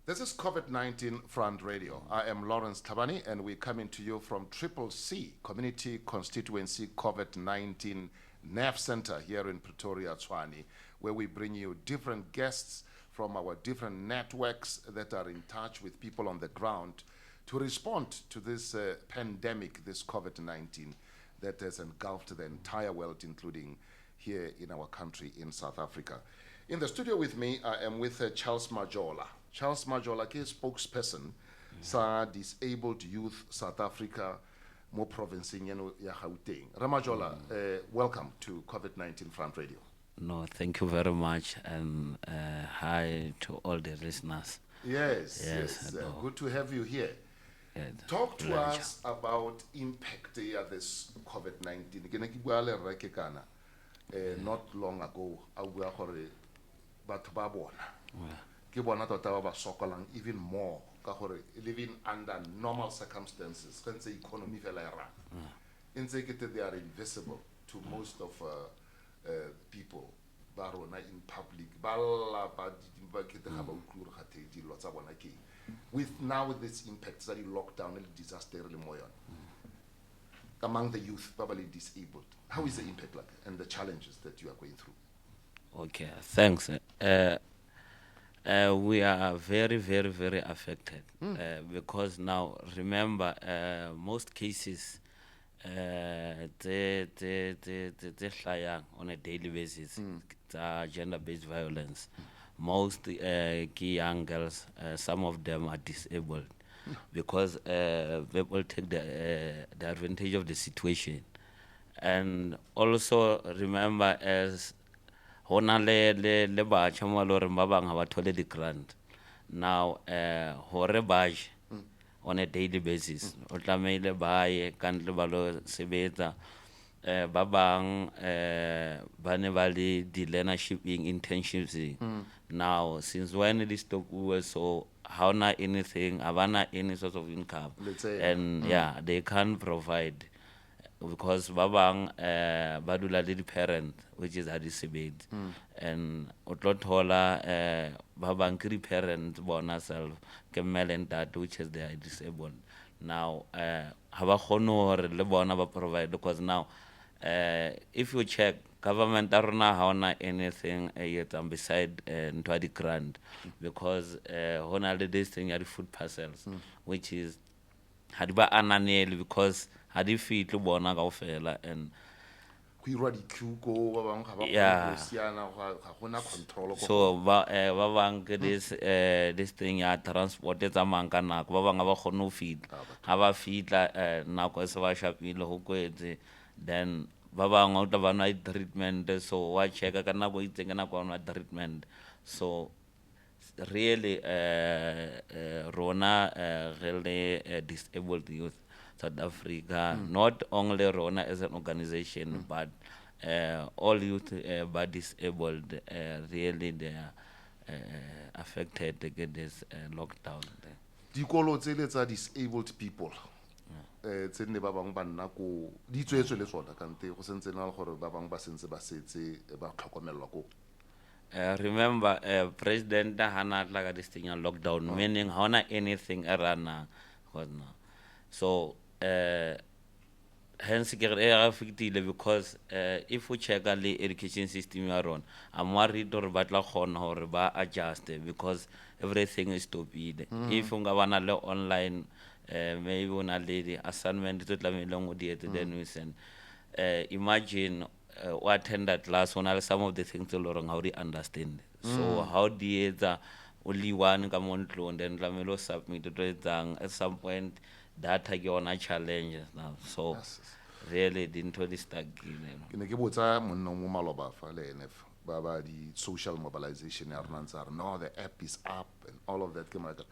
This is COVID-19 Front Radio. I am Lawrence Tabani, and we're coming to you from Triple C, Community Constituency COVID-19 NAF Center here in Pretoria, Tshwane, where we bring you different guests from our different networks that are in touch with people on the ground to respond to this pandemic, this COVID-19 that has engulfed the entire world, including here in our country in South Africa. In the studio with me, I am with Charles Majola. Charles Majola is spokesperson sa Disabled Youth South Africa, mo province ya Gauteng. Ramajola, welcome to COVID-19 Front Radio. No, thank you very much, and hi to all the listeners. Yes. Good to have you here. Talk to us about impact of this COVID-19. Ke ne ke bua le Rre Kekana not long ago, a bua gore batho ba bona ke bona tota ba sokolang even more ka gore living under normal circumstances since the economy fela ya rana ntse ke they are invisible to most of people ba rona in public ba la ba ke te ga ba utlure ga te di lo tsa bona ke with now this impact that lockdown and disaster le moyon among the youth probably disabled. How is the impact like and the challenges that you are going through? Okay, thanks. We are very, very, very affected because now, remember, most cases they on a daily basis, gender-based violence. Most key young girls, some of them are disabled because people take the advantage of the situation. And also remember, as hona le batjha mo lo re ba bang ha ba thole di grant now hore baje on a daily basis o tlameile ba ye ka ntle ba lo sebetsa ba bang ba ne ba le di learnershiping internships now since when it stop so how na anything abana any source of income and they can't provide because babang badula le parent which is a disabled and otlotola babang kri parent bona self ke male and dad which is they are disabled now ha ba kgone hore le bona ba provide because now if you check government arona ha ona anything yet beside ntwa di grant because hona le this thing ya di food parcels which is had ba ananele because had if it bona ka ofela and so ba bang this thing ya transport tsa manka nako ba bang ba khone ho fitla ha ba fitla nako se ba shapile ho kwetse then ba bang o tla bana treatment so wa checka ka nako itseng na kwa na treatment so really rona really disabled youth South Africa, not only Rona as an organization, but all youth but disabled, really they are affected to get this lockdown. Dikolo tse tsa disabled people tse ne ba bang ba nna ko di tswetswe le tsona kante go sentse na gore ba bang ba sentse ba setse ba tlhokomelwa ko. Remember, President Hana like this thing on lockdown, meaning how not anything around so hence because if we check the education system around, I'm worried or batla khona or ba adjust because everything is stupid. If you wanna learn online, maybe una lady assignment to then we send. Imagine what attend that class when some of the things to learn how to understand. So how do you only one come on and then lamelo submit to at some point data ke ona challenges now so really didn't really start ke ne ke botsa monno mo maloba fa le NF ba di social mobilization ya rona tsara no the app is up and all of that ke maka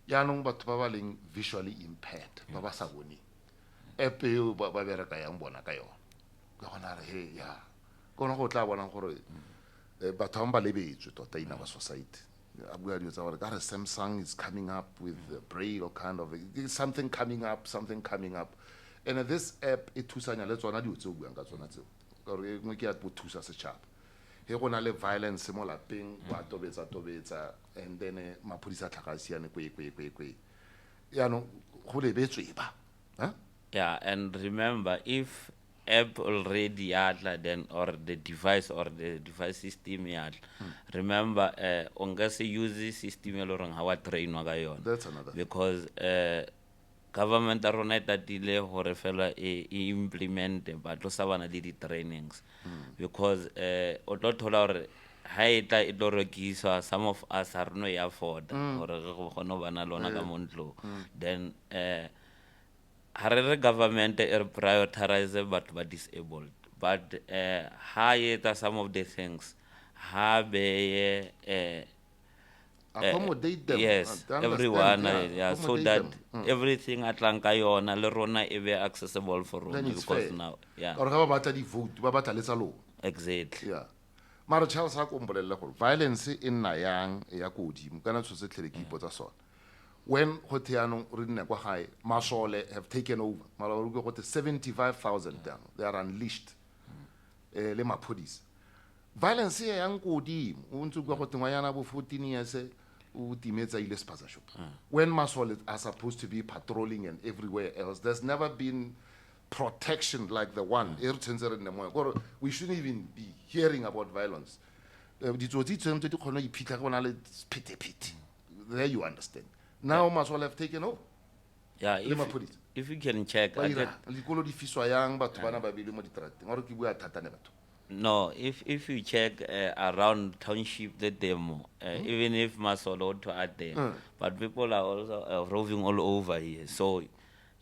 ya nong batho ba ba leng visually impaired ba ba sa bone app e ba bereka yang bona ka yona ke gona re he ya kono go tla bona gore batho ba lebetswe tota ina ba society Samsung is coming up with braille or kind of something coming up, and this app it thusanya le tsona di o tse o buang ka tsona tseo gore mo ke ya bo thusa setšhaba he go na le violence mo lapeng wa tobetsa and then maphodisa tlhagasiane kwe ya no go lebetswe ba huh? Yeah, and remember, if app already yadla then or the device system yadla, remember ongase use the system yalorang hawa train wa ka yona. That's another because government a rona ta dile hore fela e implement but lo sabana le di trainings because o tlo thola hore ha eta e tlo rekiswa, some of us are no afford hore go gona bana lona ka montlo, then harere government prioritize but disabled, but ha eta some of the things ha be accommodate them. yes, everyone so that everything atlanka yona le rona e be accessible for then rona, it's because fair. now or ga ba batla di vote ba batla letsa lo exactly yeah mara Charles ha ko mbolella gore violence in na yang ya kodimo kana tshose tlhele ke ipotsa sona when hoteano re nne kwa gae Majola have taken over mara re go gote 75,000 down they are unleashed le maphodisa violence ya yang kodimo o ntse kwa gote ngwana bo 14 years o timetsa ile spaza shop when Majola are supposed to be patrolling and everywhere else. There's never been protection like the one we shouldn't even be hearing about violence. There you understand. Now Majola have taken over. yeah, if you can check no, if you check around township the demo, even if Majola to add there, but people are also roving all over here, so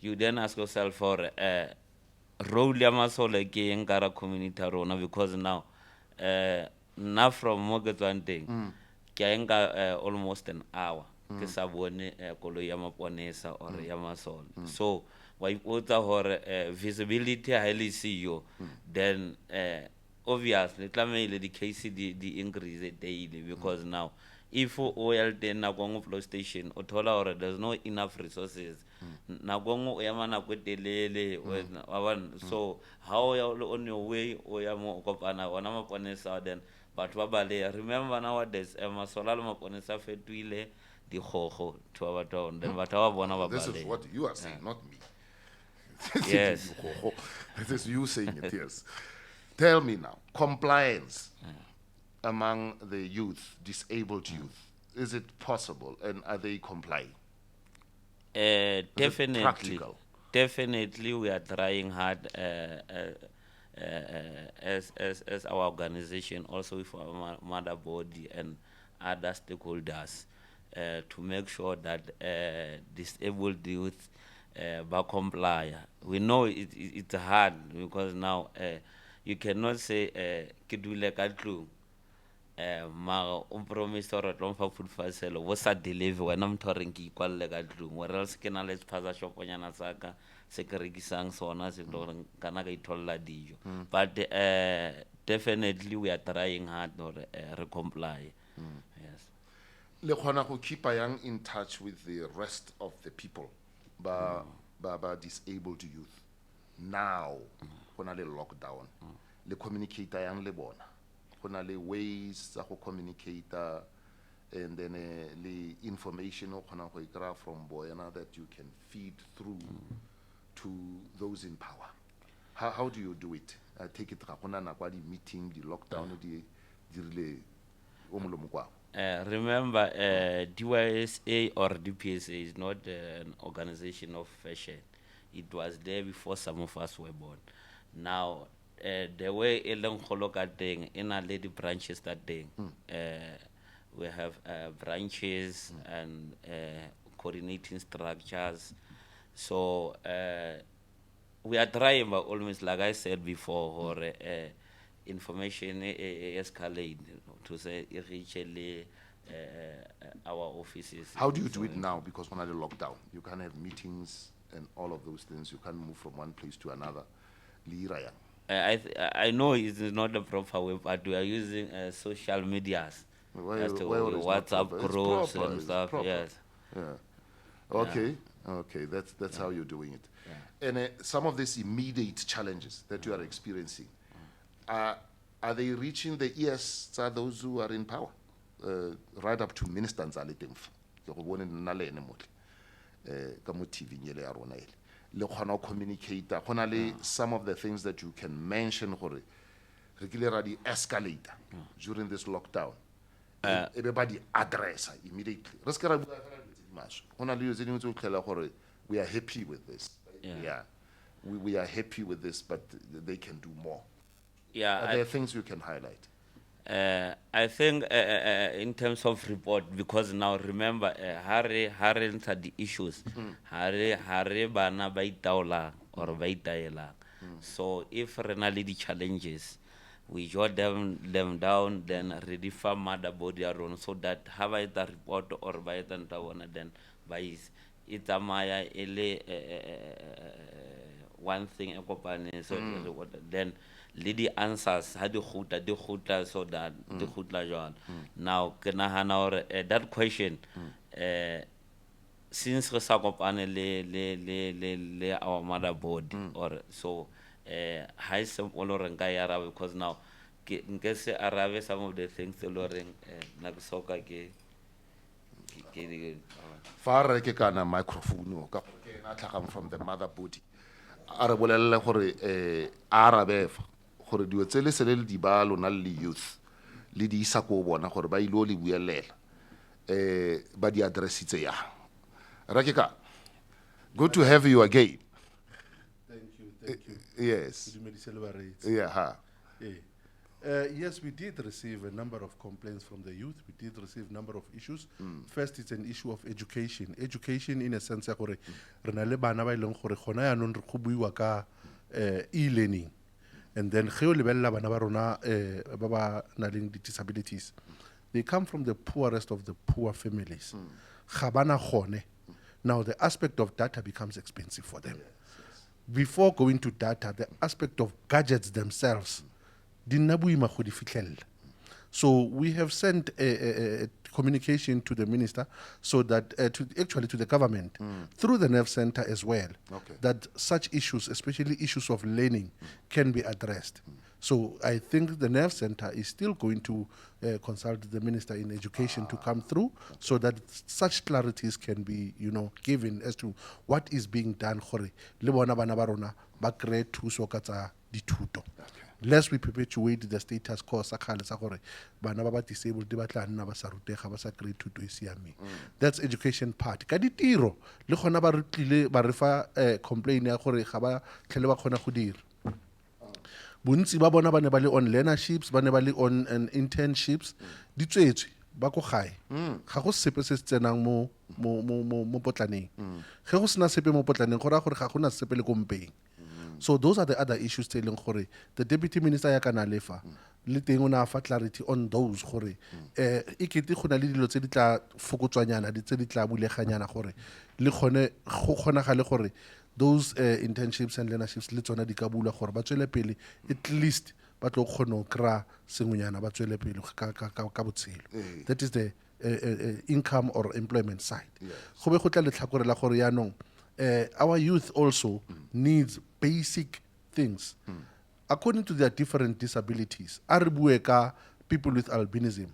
you then ask yourself for role ya Majola ke nkara community rona, because now now from Mogetwan thing ke enka almost an hour ke sa bone koloi ya maponesa or ya Majola, so wa ipotsa hore visibility highly see you then obviously tlamehile di case di increase daily, because now if o ya teng na go flow station o thola hore there's no enough resources na go o ya mana go telele so how ya on your way o ya mo kopana ona maponesa then but ba bale remember nowadays Majola le maponesa fetwile di gogo to ba batho then batho ba bona ba bale. This is what you are saying, not me. Yes. This is you saying it, yes. Tell me now, compliance among the youth, disabled youth, is it possible and are they complying? Definitely. Definitely, we are trying hard as our organization, also with our mother body and other stakeholders, to make sure that disabled youth comply. We know it's hard because now you cannot say kidule katlu mara o promise hore tlo mfa food parcel wo sa deliver wena motho reng ke ikwalle ka tlung where else ke na le spaza shoponyana saka se ke rekisang sona se tlo kana ka itholla dijo, but definitely we are trying hard or re comply. Yes, le khona go keep yang in touch with the rest of the people ba disabled youth now gona le lockdown le communicator yang le bona gona le ways to communicate and then the information o khona go ikra from boyana that you can feed through to those in power. How do you do it? Take it gona na kwa di meeting di lockdown di rile o molomo kwa. Remember, DPSA or DPSA is not an organization of fashion. It was there before some of us were born. Now, the way Elon Holocating in our lady branches that day, we have branches and coordinating structures. So we are trying, but almost like I said before, or information escalate to say reach our offices. How do you do it now? Because when I lockdown, you can't have meetings and all of those things. You can't move from one place to another. I know it's not the proper way, but we are using social medias. WhatsApp groups and stuff. Yes. Yeah. Okay. Yeah. Okay. That's how you're doing it. Yeah. And some of these immediate challenges that you are experiencing, are they reaching the ears of those who are in power? Right up to ministers are letting TV le communicate some of the things that you can mention regularly escalate during this lockdown. Everybody address immediately. We are happy with this. Yeah. We are happy with this, but they can do more. Yeah, are there things you can highlight? I think in terms of report, because now remember, Harry enter the issues. Harry bana baitaola or baitaela. So if renally the challenges, we jot them down, then refer mother body around so that have I the report or by then by itamaya ele one thing a company so then lady answers had the khuta so that the khutla John. Now can that question since we sa kopane le our mother body or so high simple or nka because now nke se arabe some of the things loring na soka ke far Kekana microphone ka na tlhagam from the mother body a re bolella gore arabe gore diwe tsele sele le di ba lona le youth le di isa ko bona gore ba ilo le buelela ba di addressitse ya Rakeka, good to have you again. Thank you. Yes. Yeah. Yes, we did receive a number of complaints from the youth. We did receive a number of issues. First, it's an issue of education. Education, in a sense, e-learning. And then, disabilities. They come from the poorest of the poor families. Now, the aspect of data becomes expensive for them. Before going to data, the aspect of gadgets themselves. So we have sent a communication to the minister so that, to the government, through the Nerve Center as well, that such issues, especially issues of learning, can be addressed. So I think the Nerve Center is still going to consult the Minister in Education to come through so that such clarities can be, given as to what is being done. Lest we perpetuate the status quo that's education part. Bontsi ba bona ba ne ba le on learnerships ba ne ba le on internships di tswetswe ba go gae ga go sepe se tsenang mo potlaneng ge go sena sepe mo potlaneng go ra gore ga gona sepe le kompeng. So those are the other issues telling gore the deputy minister ya kana lefa le teng o na fa clarity on those gore e kete go na le dilo tse di tla fokotswanyana di tse di tla buleganyana gore le gone go gona ga le gore those internships and learnerships le tsona di ka bula gore ba tswele pele at least ba tlo kgona kra sengonyana ba tswele pele ka botshelo. That is the income or employment side. Go be go tla le tlhakore la gore ya nong our youth also needs basic things according to their different disabilities. A re bue ka people with albinism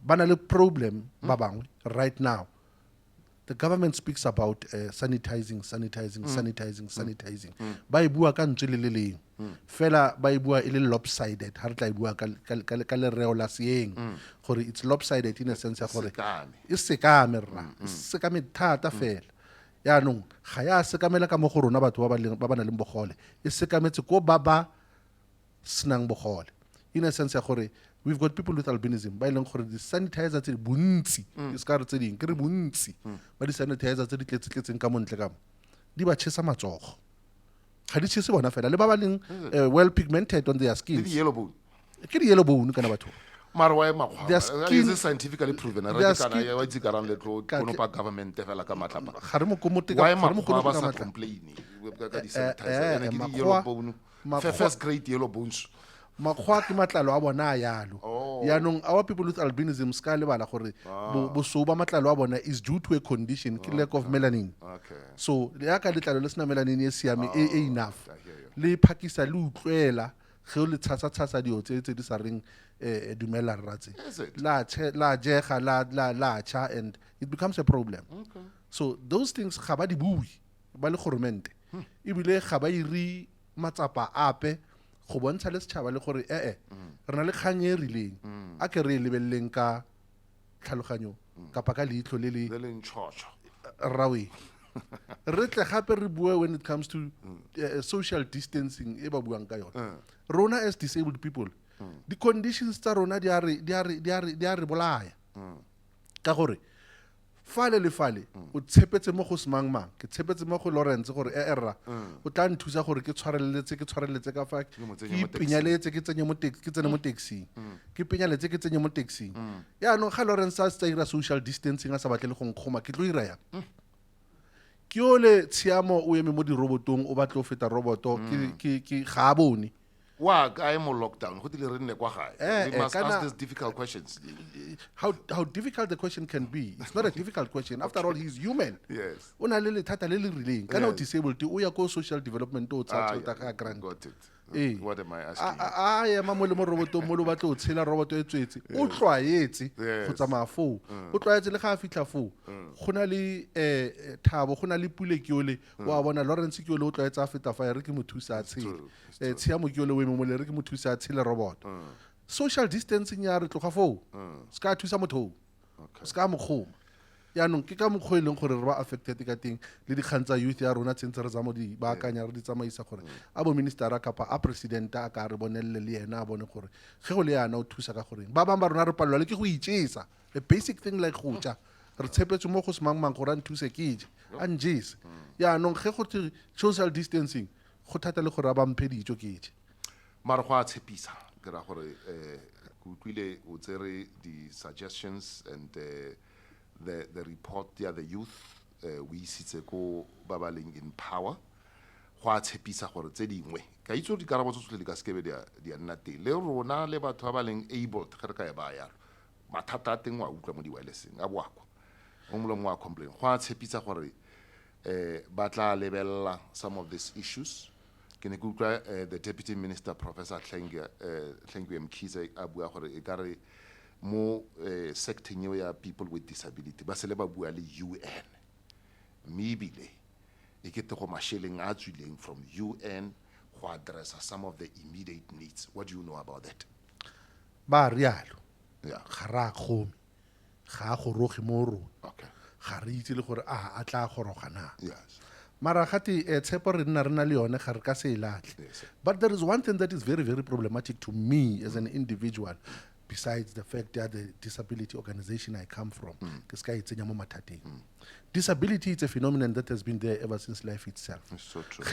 ba na le problem ba bangwe right now. The government speaks about sanitizing. Ba e bua ka ntswe le leng fela ba e bua e le lopsided ha re tla e bua ka le reo la seeng gore it's lopsided in a sense ya gore e sekame thata fela ya nong ga ya sekamela ka mo go rona batho ba ba na le bogole e sekametse ko ba snang bogole in a sense ya gore we've got people with albinism ba ileng gore di sanitizer tse bontsi is ka re tse ding ke re bontsi ba di sanitizer tse di tletseng ka montle ka di ba tshesa matsogo ga di tshese bona fela le ba ba leng well pigmented on their skins the yellow bone ke di yellow bone kana batho Marwa makwa is it scientifically proven ra ke kana ya wa tsikaran le tlo kono pa government fela ka matlapa ga re mo komote ka ba sa complain ka di sanitizer ene ke di yellow bone first grade yellow bones makgwa ke matlalo a bona yalo yanong our people with albinism ska le bala gore bo ba matlalo a bona is due to a condition ke lack of melanin. So ya ka letlalo le sena melanin e siame enough le phakisa le utlwela ge o le tshasa dio tse di sa reng dumela ratse Is it? la jega la cha, and it becomes a problem. Okay. So those things ga ba di bui ba le government ebile ga ba iri matsapa ape go bontsha le setšhaba le gore re na le kgang e rileng a ke re lebelleng ka tlhaloganyo kapa ka leitlho le le rawe re tle gape re bua when it comes to social distancing e ba buang ka yona rona as disabled people the conditions tsa rona di a re bolaya ka gore fale le fale o tshepetse mo go semangmang ke tshepetse mo go Lawrence gore rra o tla nthusa gore ke tshwareletse ka fa ke ipenyaletse ke tsene mo taxing ke penyaletse ke tsene mo taxing ya no ga Lawrence a tsa ira social distancing a sa batle le go nkgoma ke tlo ira ya ke ole tshiamo o eme mo dirobotong o batla o feta roboto ke ga bone I am on lockdown. We must ask these difficult questions. How difficult the question can be. It's not a difficult question. After all, he's human. Yes. Una le thata le rileng. Kana disabled o ya ko social development o tsa grant. Got it. What am I asking? I am mo le mo robotong mo lo batla o tshela roboto e tswetse. O tlwaetse go tsamaya fo. O tlwaetse le ga a fitla fo. Gona le thabo, gona le pule ke ole. Wa bona Lawrence ke ole o tlwaetse a feta fa re ke mo thusa a tshela. Tshiamo ke ole mo le re ke mo thusa a tshela roboto. Social distancing ya re tloga fo. Ska thusa motho. Ska mo khoma. Ya nong ke ka mokgwa e leng gore re ba affected ka teng le dikgang tsa youth ya rona tsentse re tsamo di ba akanya re di tsamaisa gore a bo ministera kapa a president a ka re bonelle le yena a bone gore ge go le yana o thusa ka gore ba bang ba rona re palelwa le ke go itshesa a basic thing like go tja re tshepetse mo go semangmang gore a nthuse ke je a njese ya nong ge go social distancing go thata le gore a ba mpheditso ke je mara go a tshepisa ke ra gore go utlwile o tsere di suggestions and the report ya the youth we isitse ko babaleng in power go a tshepisa gore tse dingwe ka itse di karabo tsotlhe di ka skebe di nna teng le rona le batho ba baleng able ge re ka e ba ya mathata a teng wa utlwa mo di wirelesseng a boakwa o molong wa complain go a tshepisa gore ba tla lebella some of these issues ke ne ke utlwa the deputy minister professor Hlengiwe Mkhize a bua gore e kare mo secting ya people with disability ba se le ba bua le UN mebile e kete go masheleng a tswileng from UN go address some of the immediate needs. What do you know about that? Ba rialo ga ra khomi ga go roge mo ro Okay. ga re itse le gore a tla goroga na Yes. mara gati tshepo re nna le yone ga re ka se ilatle. But there is one thing that is very very problematic to me as an individual besides the fact that the disability organization I come from disability is a phenomenon that has been there ever since life itself. It's so true.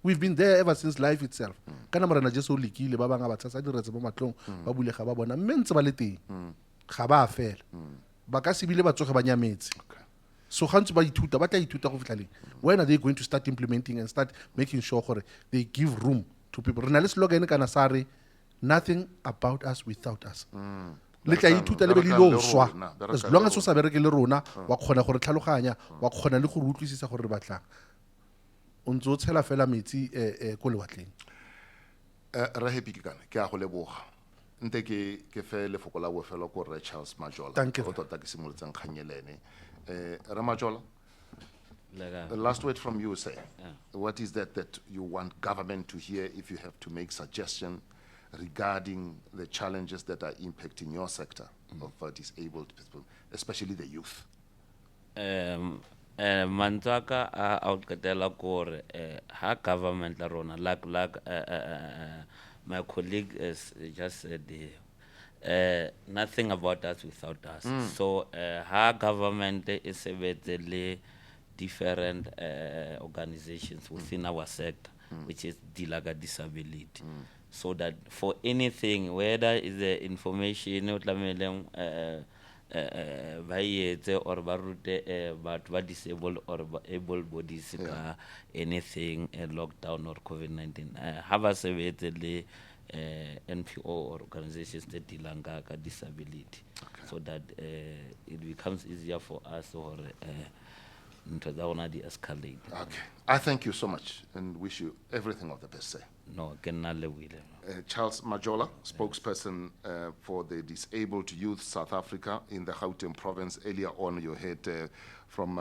We've been there ever since life itself. Kana marana just olikile ba banga ba tsasa di retse mo matlong ba bulega ba bona mentse ba le teng ga ba fela ba ka sibile ba tsoge ba nyametse. So gantse ba ithuta ba tla ithuta go fitlhaleng. When are they going to start implementing and start making sure gore they give room to people? Re na le slogan kana sare nothing about us without us. Le tla ithuta le be le lo swa as long as o sa bereke le rona wa khona gore tlhaloganya wa khona le go rutlwisisa gore re batlang o ntse o tshela fela metsi ko lewatleng. Re happy Kekana ke a go leboga nte ke fe lefoko la bofelo ko re Charles Majola o tota ke simolotsang kganyelene re Majola. The last word from you, sir. What is that you want government to hear if you have to make suggestion regarding the challenges that are impacting your sector of disabled people, especially the youth? Mantsaka a qetela gore ha government la rona like my colleague has just said nothing about us without us. So ha government is sebetse le different organizations within our sector, which is Dilaga Disability. So that for anything, whether is the information or but disabled or able bodies, anything, lockdown or COVID-19, have a severely NPO or organizations that deal with disability, so that it becomes easier for us or ntho tsa rona di escalate. Okay. I thank you so much and wish you everything of the best, sir. No, ke nna Lebohile. Charles Majola, spokesperson for the Disabled Youth South Africa in the Gauteng province. Earlier on, you heard from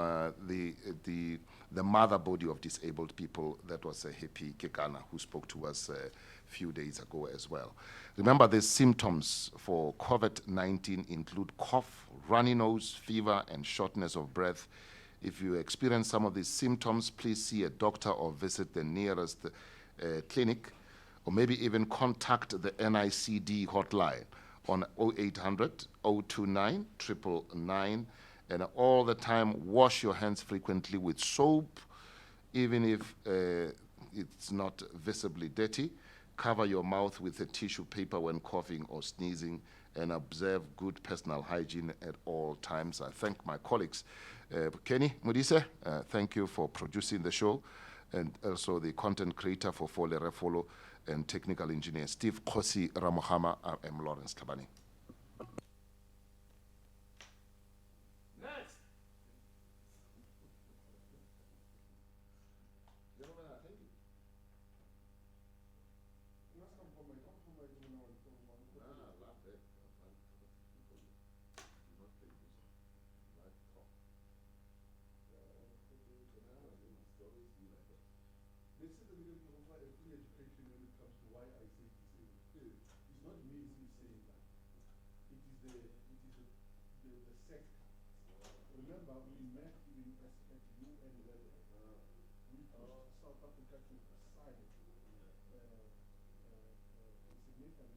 the mother body of disabled people. That was Happy Kekana, who spoke to us a few days ago as well. Remember, the symptoms for COVID-19 include cough, runny nose, fever, and shortness of breath. If you experience some of these symptoms, please see a doctor or visit the nearest clinic, or maybe even contact the NICD hotline on 0800 029 999. And all the time, wash your hands frequently with soap, even if it's not visibly dirty. Cover your mouth with a tissue paper when coughing or sneezing, and observe good personal hygiene at all times. I thank my colleagues. Kenny Modise, thank you for producing the show, and also the content creator for Fole Refolo, and technical engineer Steve Kosi Ramohama. I am Lawrence Tabani. Remember, we met in at UN level. We pushed South Africa to sign significant